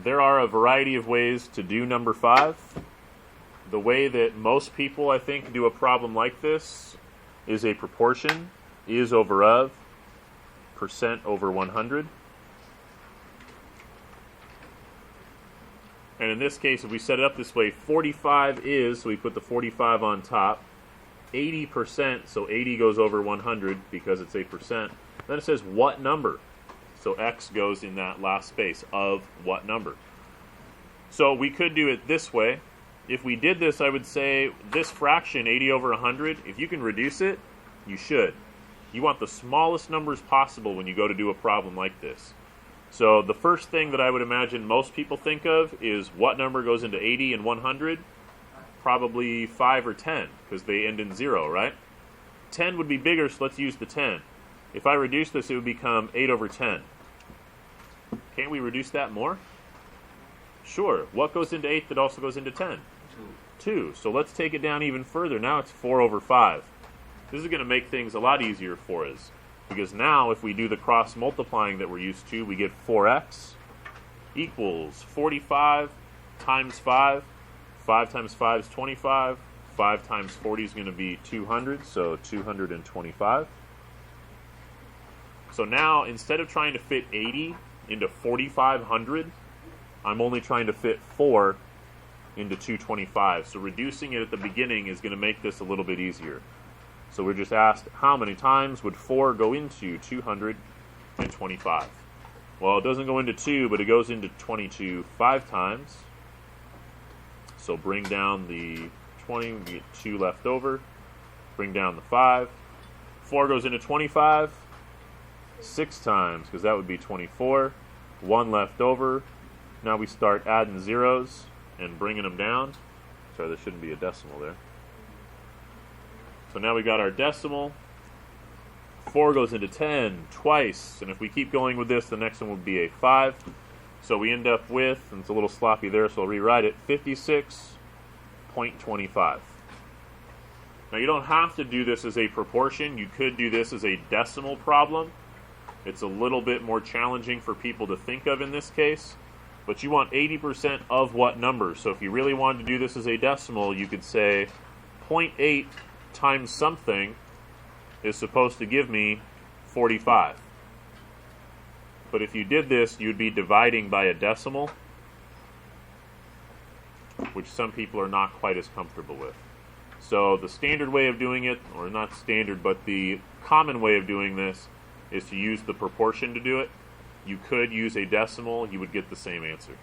There are a variety of ways to do number 5. The way that most people, I think, do a problem like this is a proportion, is over of, percent over 100. And in this case, if we set it up this way, 45 is, so we put the 45 on top, 80%, so 80 goes over 100 because it's a percent. Then it says what number? So x goes in that last space of what number. So we could do it this way. If we did this, I would say this fraction, 80 over 100, if you can reduce it, you should. You want the smallest numbers possible when you go to do a problem like this. So the first thing that I would imagine most people think of is what number goes into 80 and 100? Probably 5 or 10, because they end in 0, right? 10 would be bigger, so let's use the 10. If I reduce this, it would become 8 over 10. Can't we reduce that more? Sure. What goes into 8 that also goes into 10? 2. So let's take it down even further. Now it's 4 over 5. This is going to make things a lot easier for us. Because now, if we do the cross multiplying that we're used to, we get 4x equals 45 times 5. 5 times 5 is 25. 5 times 40 is going to be 200, so 225. So now, instead of trying to fit 80 into 4,500, I'm only trying to fit 4 into 225. So reducing it at the beginning is going to make this a little bit easier. So we're just asked, how many times would 4 go into 225? Well, it doesn't go into 2, but it goes into 22 5 times. So bring down the 20, we get 2 left over. Bring down the 5. 4 goes into 25 6 times, because that would be 24. 1 left over. Now we start adding zeros and bringing them down. Sorry, there shouldn't be a decimal there. So now we got our decimal. 4 goes into 10 twice, and if we keep going with this, the next one would be a 5. So we end up with, and it's a little sloppy there, so I'll rewrite it, 56.25. Now you don't have to do this as a proportion. You could do this as a decimal problem. It's a little bit more challenging for people to think of in this case. But you want 80% of what number? So if you really wanted to do this as a decimal, you could say 0.8 times something is supposed to give me 45. But if you did this, you'd be dividing by a decimal, which some people are not quite as comfortable with. So the standard way of doing it, or not standard, but the common way of doing this is to use the proportion to do it. You could use a decimal, you would get the same answer.